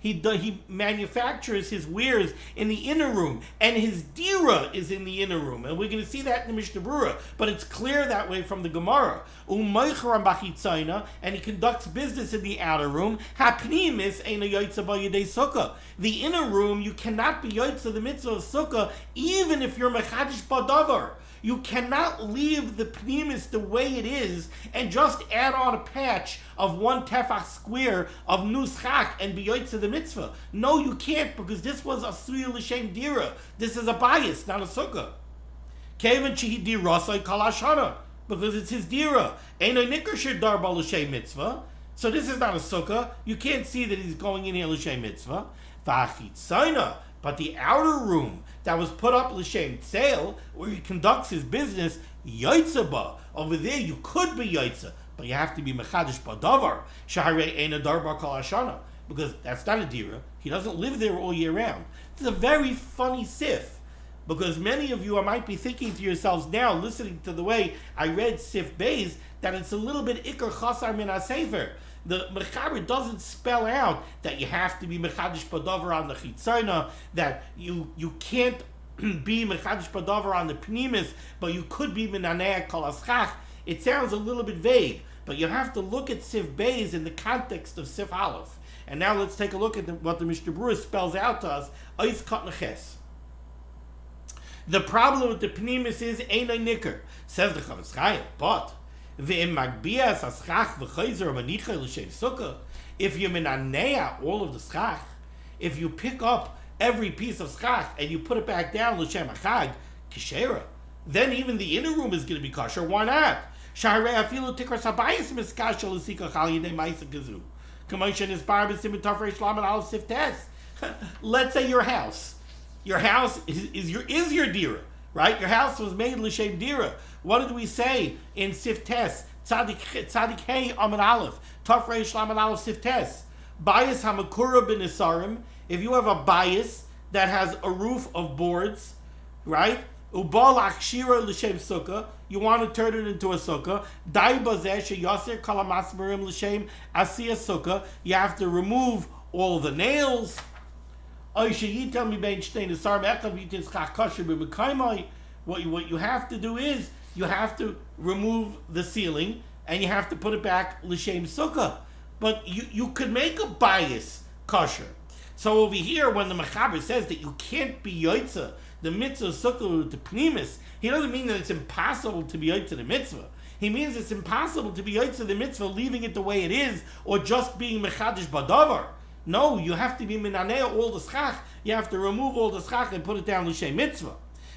He manufactures his wares in the inner room, and his dira is in the inner room. And we're going to see that in the Mishnah Berurah, but it's clear that way from the Gemara. And he conducts business in the outer room. The inner room, you cannot be Yoitze the mitzvah of Sukkah, even if you're Mechadish Badavar. You cannot leave the pnimis the way it is and just add on a patch of one tefach square of nuschach and be yotze the mitzvah. No, you can't, because this was a suya l'shem dira. This is a bias, not a sukkah. Kevin shehi dirasai kalashana, because it's his dira. Einay nikar shir darba l'shem mitzvah. So this is not a sukkah. You can't see that he's going in here l'shem mitzvah. V'achitzaina. But the outer room that was put up l'shem tzeil, where he conducts his business, yotze ba. Over there you could be yotze, but you have to be mechadish badavar. Shaharei eina darbar kol hashana, because that's not a dira. He doesn't live there all year round. It's a very funny sif, because many of you might be thinking to yourselves now, listening to the way I read Sif Beis, that it's a little bit ikar chasar min hasefer. The Mechaber doesn't spell out that you have to be Mechadish Badavar on the Chitzona, that you can't be Mechadish Badavar on the Pnimis, but you could be Minanea Kol Aschach. It sounds a little bit vague, but you have to look at Sif Beis in the context of Sif Aleph. And now let's take a look at what the Mishnah Berurah spells out to us. Ois Kot Neches. The problem with the Pnimis is Einay Nikar. Says the Chavetz Chaim, but if you minanea all of the schach, if you pick up every piece of schach and you put it back down l'shem achag, kishera, then even the inner room is going to be kosher. Why not? Let's say your house is your dira. Right? Your house was made l'shem dira. What did we say in Sif Tes? Tzadik Hey Amid Aleph. Taf Reish Lamed Aleph Sif Tes. Bias hamakura b'nisarim. If you have a bias that has a roof of boards, right? Ubal akshira l'shem sukkah. You want to turn it into a sukkah. Dai bazeh sheyaser kalamasmerim l'shem asiya sukkah. You have to remove all the nails. What you have to do is you have to remove the ceiling and you have to put it back l'shem sukkah. But you could make a bias kosher. So over here, when the Mechaber says that you can't be Yoitza, the mitzvah sukkah to pnimis, he doesn't mean that it's impossible to be Yoitza the mitzvah. He means it's impossible to be Yoitza the mitzvah, leaving it the way it is, or just being Mechadish Badavar. No, you have to be Minanea all the schach. You have to remove all the schach and put it down l'shem mitzvah.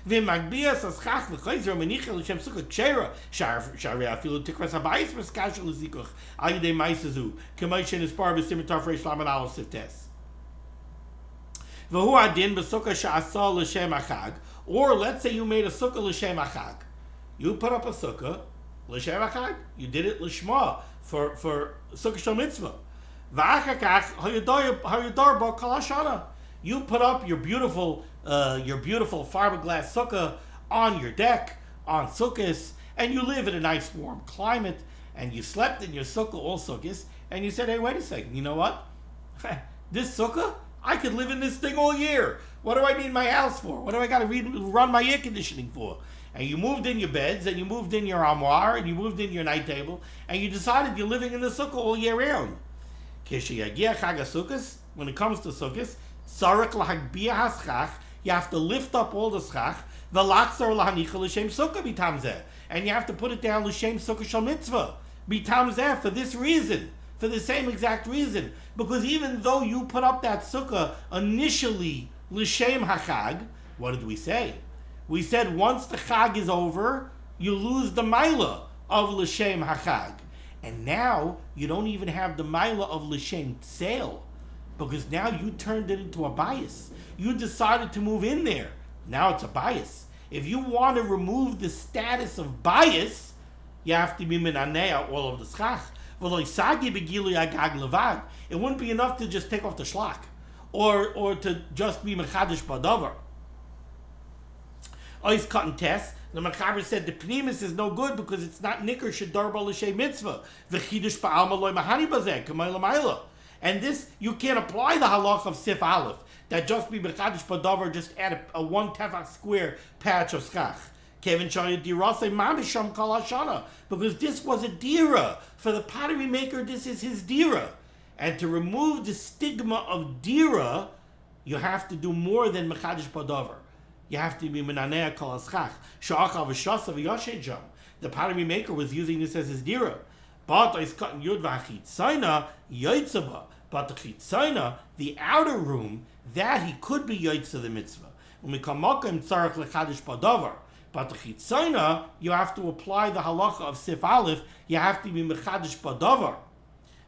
V'magbias aschach v'chayzer menicha l'shem sukkah kshera shari afilu tikras habayis v'skashel l'zikuch al yidei maisazu k'may shen ispar b'sim tafresh laman aleph siftes. V'hu adin b'sukkah sha'asa l'shem achag. Or let's say you made a sukkah l'shem achag. You put up a sukkah l'shem achag. You did it l'shma for sukkah shel mitzvah. You put up your beautiful fiberglass sukkah on your deck, on sukkahs, and you live in a nice warm climate, and you slept in your sukkah all sukkahs, and you said, hey, wait a second, you know what? This sukkah, I could live in this thing all year. What do I need my house for? What do I got to run my air conditioning for? And you moved in your beds, and you moved in your armoire, and you moved in your night table, and you decided you're living in the sukkah all year round. When it comes to sukkahs, you have to lift up all the schach, and you have to put it down l'shem sukkah shel mitzvah for this reason, for the same exact reason. Because even though you put up that sukkah initially l'shem hachag, what did we say? We said once the chag is over, you lose the maila of l'shem hachag. And now you don't even have the maila of l'shem tseil, because now you turned it into a bias. You decided to move in there. Now it's a bias. If you want to remove the status of bias, you have to be minanea all of the schach. It wouldn't be enough to just take off the shlach, or to just be mechadish badavar. Ois cut and test. The Mechaber said the pnimis is no good because it's not nikr shedar ba l'shem mitzvah. V'chidush ba'alma loy mahani bazeh k'may l'mayla. And this, you can't apply the halach of Sif Aleph, that just be b'chadish b'davar, just add a 1 tefach square patch of schach. Kevin shaya dirase mamisham kol hashana, because this was a dira. For the pottery maker, this is his dira. And to remove the stigma of dira, you have to do more than mechadish b'davar. You have to be minanea kol haschach. Sha'achav v'shasa v'yashejam. The pottery maker was using this as his dira. But is cutting yud v'achitzayna yotzaba. But the chitzayna, the outer room, that he could be yotza the mitzvah. When we come makom tzarich lechadish badavar. But the chitzayna, you have to apply the halacha of Sif Aleph. You have to be mechadish badavar.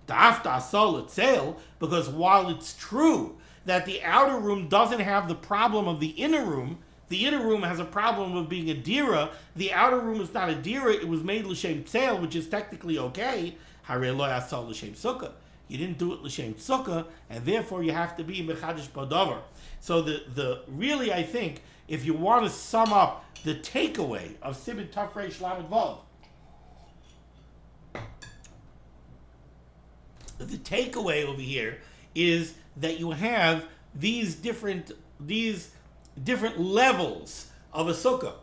The after asal etzel, because while it's true that the outer room doesn't have the problem of the inner room has a problem of being a dira. The outer room is not a dira. It was made l'shem tzeil, which is technically okay. Harei lo yasal l'shem sukkah. You didn't do it l'shem sukkah, and therefore you have to be mechadish badavar. So the really, I think, if you want to sum up the takeaway of Siman Tafresh Lamed Vav, the takeaway over here is that you have these different levels of a sukkah.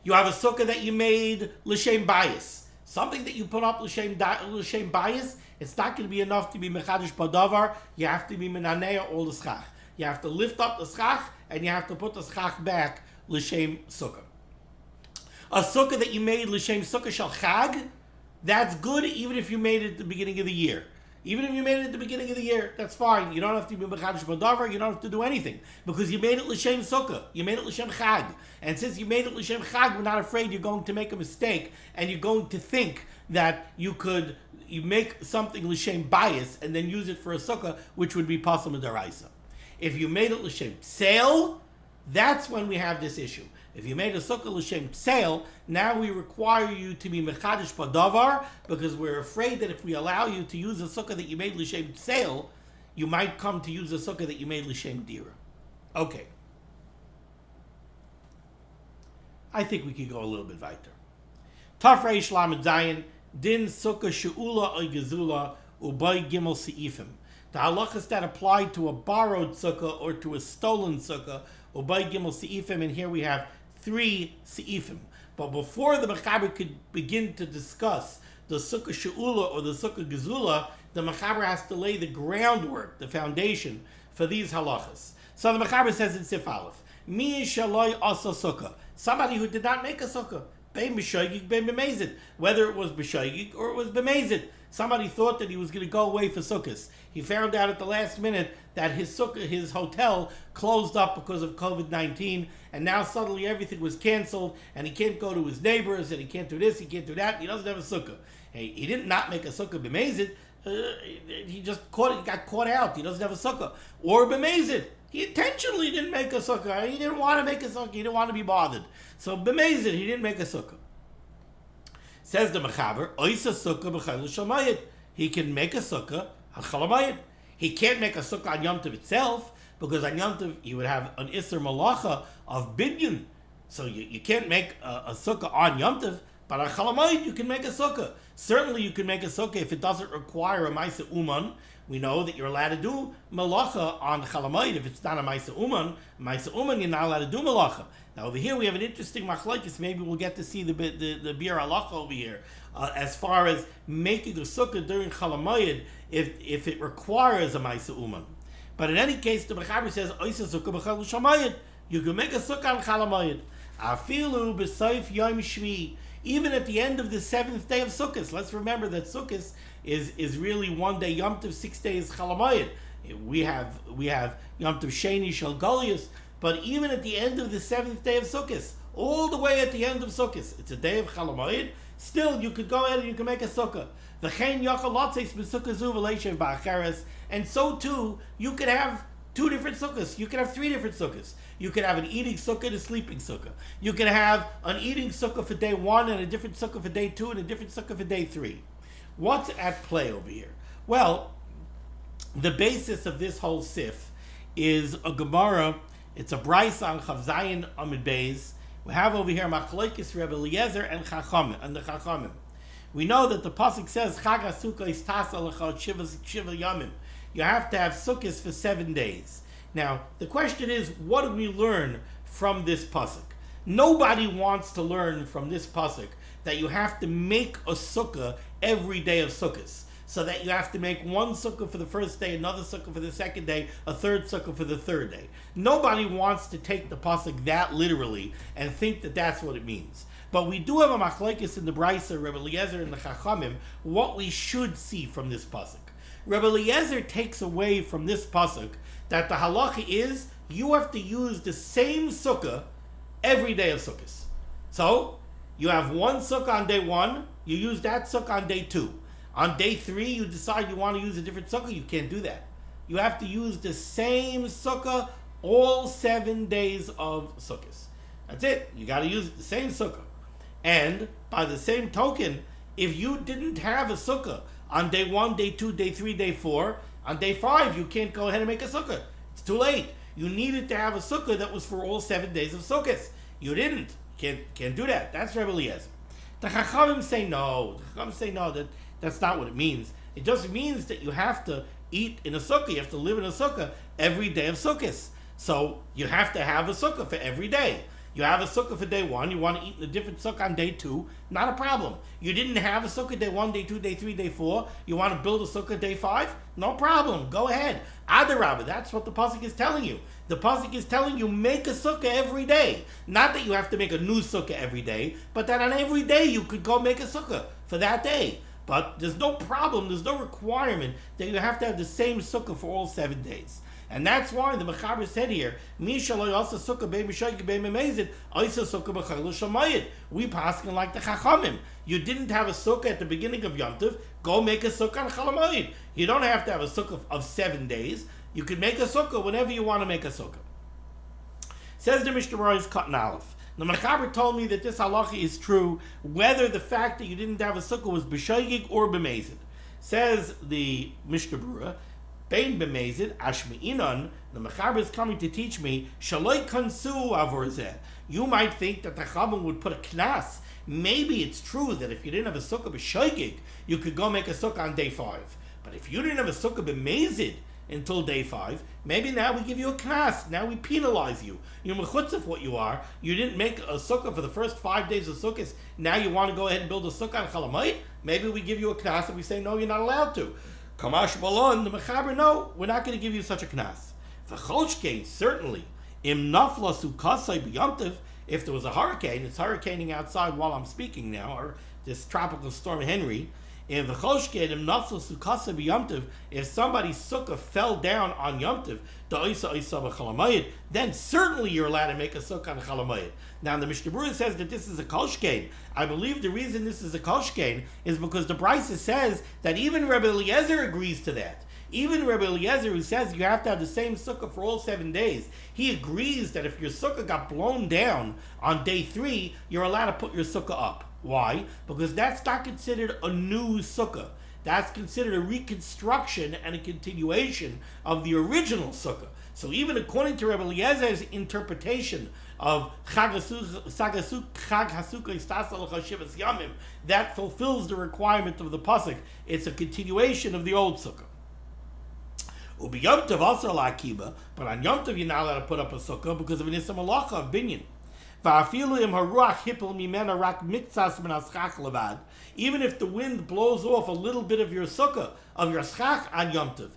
You have a sukkah that you made l'shem bias, something that you put up l'shem bias. It's not going to be enough to be mechadish badavar. You have to be minanea all the schach. You have to lift up the schach and you have to put the schach back l'shem sukkah. A sukkah that you made l'shem sukkah shel chag, that's good even if you made it at the beginning of the year. Even if you made it at the beginning of the year, that's fine. You don't have to be mechadish badavar. You don't have to do anything because you made it l'shem sukkah. You made it l'shem chag, and since you made it l'shem chag, we're not afraid you're going to make a mistake and you're going to think that you make something l'shem bias and then use it for a sukkah, which would be pasal midaraisa. If you made it l'shem tseil, that's when we have this issue. If you made a sukkah l'shem tseil, now we require you to be mechadish badavar because we're afraid that if we allow you to use a sukkah that you made l'shem tseil, you might come to use a sukkah that you made l'shem dira. Okay. I think we could go a little bit weiter. Tafreish lamed zayin din sukkah she'ula oy gezula ubay gimel se'ifim. The halachas that apply to a borrowed sukkah or to a stolen sukkah, ubay gimel se'ifim, and here we have 3 se'ifim. But before the Mechaber could begin to discuss the sukkah she'ula or the sukkah gezula, the mechaber has to lay the groundwork, the foundation for these halachas. So the mechaber says in Sif Aleph, Mi shaloi asa sukkah. Somebody who did not make a sukkah. Bein b'shoigig, bein b'mezid. Whether it was b'shoigig or it was b'mezid. Somebody thought that he was going to go away for sukkahs. He found out at the last minute that his sukkah, his hotel, closed up because of COVID-19, and now suddenly everything was canceled, and he can't go to his neighbors, and he can't do this, he can't do that. He doesn't have a sukkah. Hey, he did not make a sukkah b'mezid. He just got caught out. He doesn't have a sukkah. Or b'mezid. He intentionally didn't make a sukkah. He didn't want to make a sukkah. He didn't want to be bothered. So b'mezid, he didn't make a sukkah. Says the mechaber, oisa sukkah b'chayil shamayit. He can make a sukkah on chalamayit. He can't make a sukkah on Yom Tov itself, because on Yom Tov you would have an isser malacha of binyan. So you can't make a sukkah on Yom Tov, but on chalamayit you can make a sukkah. Certainly you can make a sukkah if it doesn't require a ma'aseh uman. We know that you're allowed to do malacha on chalamayit if it's not a ma'aseh uman. Ma'aseh uman, you're not allowed to do malacha. Now over here we have an interesting machlokes. Maybe we'll get to see the biur halacha over here as far as making a sukkah during chalamayit if it requires a ma'aseh uman. But in any case, the mechaber says oisa sukkah b'chayil shamayit. You can make a sukkah on chalamayit. Afilu b'soif yom shvi. Even at the end of the 7th day of Sukkot. Let's remember that Sukkot is really one day Yom Tov, 6 days Chalamayit. We have Yom Tov Sheni Shel Goliath, but even at the end of the 7th day of Sukkot, all the way at the end of Sukkot, it's a day of Chalamayit. Still, you could go ahead and you can make a sukkah. And so too, you could have 2 different sukkahs. You could have 3 different sukkahs. You could have an eating sukkah and a sleeping sukkah. You could have an eating sukkah for day 1 and a different sukkah for day 2 and a different sukkah for day 3. What's at play over here? Well, the basis of this whole sif is a Gemara. It's a Brisa on Chav Zayin Amid Beis. We have over here Machlokes Rebbe Eliezer and the Chachamim. We know that the pasuk says Chag HaSukkah is tasa l'chad shiva yamim. You have to have sukkahs for 7 days. Now, the question is, what do we learn from this pasuk? Nobody wants to learn from this pasuk that you have to make a sukkah every day of sukkahs. So that you have to make one sukkah for the first day, another sukkah for the second day, a third sukkah for the third day. Nobody wants to take the pasuk that literally and think that that's what it means. But we do have a machlokes in the Brisa, Rebbe Eliezer and the Chachamim, what we should see from this pasuk. Rebbe Eliezer takes away from this pasuk that the halacha is you have to use the same sukkah every day of sukkahs. So you have one sukkah on day 1, you use that sukkah on day 2. On day 3, you decide you want to use a different sukkah, you can't do that. You have to use the same sukkah all 7 days of sukkahs. That's it. You got to use the same sukkah. And by the same token, if you didn't have a sukkah on day 1, day 2, day 3, day 4, on day 5, you can't go ahead and make a sukkah. It's too late. You needed to have a sukkah that was for all 7 days of sukkahs. You didn't. Can't do that. That's Rebbe Eliezer. The Chachamim say no. The Chachamim say no, that's not what it means. It just means that you have to eat in a sukkah. You have to live in a sukkah every day of sukkahs. So you have to have a sukkah for every day. You have a sukkah for day 1, you want to eat in a different sukkah on day 2, not a problem. You didn't have a sukkah day 1, day 2, day 3, day 4, you want to build a sukkah day 5, no problem, go ahead. Adarabah, that's what the pasuk is telling you. The pasuk is telling you make a sukkah every day. Not that you have to make a new sukkah every day, but that on every day you could go make a sukkah for that day. But there's no problem, there's no requirement that you have to have the same sukkah for all 7 days. And that's why the Mechaber said here, we paskin like the Chachamim. You didn't have a sukkah at the beginning of Yom Tov, go make a sukkah on Chalamayid. You don't have to have a sukkah of 7 days. You can make a sukkah whenever you want to make a sukkah. Says the Mishnah Berurah is cut in Aleph. The Mechaber told me that this halacha is true, whether the fact that you didn't have a sukkah was b'shoigig or b'mezid. Says the Mishnah Berurah, Bein b'mezid ashmi'inon, the Mechaber is coming to teach me, shaloi kansu avorzeh. You might think that the Chachamim would put a knas. Maybe it's true that if you didn't have a sukkah b'shoigig, you could go make a sukkah on day 5. But if you didn't have a sukkah b'mezid until day 5, maybe now we give you a knas. Now we penalize you. You're mechutzah what you are. You didn't make a sukkah for the first 5 days of sukkahs. Now you want to go ahead and build a sukkah on Chalamayit? Maybe we give you a knas and we say, no, you're not allowed to. Kamash Balon, the Mechaber, no, we're not going to give you such a knas. V'cholshkein, certainly, im nafla sukkasai b'Yom Tov, if there was a hurricane, it's hurricaning outside while I'm speaking now, or this tropical storm Henry, in v'cholshkein im nafla sukkasai b'Yom Tov, if somebody's sukkah fell down on Yom Tov, then certainly you're allowed to make a sukkah on Chalamayid. Now the Mishnah Berurah says that this is a kolshkein. I believe the reason this is a kolshkein is because the Brisa says that even Rebbe Eliezer agrees to that. Even Rebbe Eliezer, who says you have to have the same sukkah for all 7 days, he agrees that if your sukkah got blown down on day 3, you're allowed to put your sukkah up. Why? Because that's not considered a new sukkah. That's considered a reconstruction and a continuation of the original sukkah. So even according to Rebbe Eliezer's interpretation of Chag HaSukkah Istasal Chashivas Yamim, that fulfills the requirement of the pasuk. It's a continuation of the old sukkah. Ubi Yom Tov also la akiba, but on Yom Tov you're not allowed to put up a sukkah because of an issa malacha of binyan. Even if the wind blows off a little bit of your sukkah, of your schach on Yom Tov,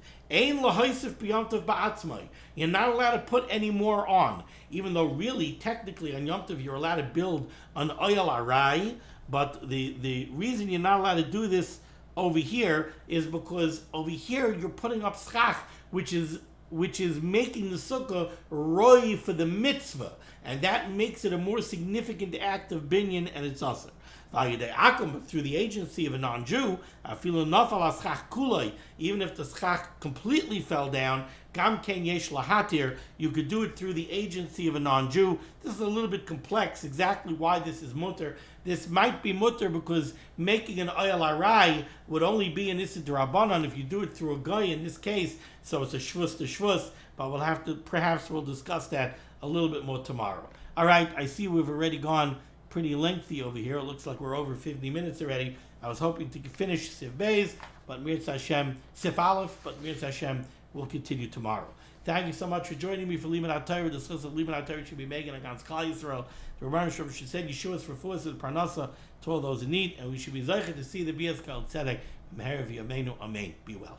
you're not allowed to put any more on. Even though really, technically, on Yom Tov, you're allowed to build an oyel arai, but the reason you're not allowed to do this over here is because over here you're putting up schach, which is making the sukkah roi for the mitzvah, and that makes it a more significant act of binyan, and it's also through the agency of a non-Jew, even if the schach completely fell down, you could do it through the agency of a non-Jew. This is a little bit complex, exactly why this is mutter. This might be mutter because making an oyel arai would only be an issa d'Rabbanan if you do it through a guy in this case, so it's a shvus to shvus, but we'll discuss that a little bit more tomorrow. All right, I see we've already gone pretty lengthy over here. It looks like we're over 50 minutes already. I was hoping to finish Sif Beis, but Mirz Hashem, Sif Aleph, but Mirz Hashem will continue tomorrow. Thank you so much for joining me for limud HaTorah. The discuss of limud HaTorah should be making against Klal Yisrael. The Rebbeinu Shalom should send Yeshua's for fuas and parnasa to all those in need, and we should be zeicher to see the Bias Kal Tzedek. Meher v'yameinu, amen. Be well.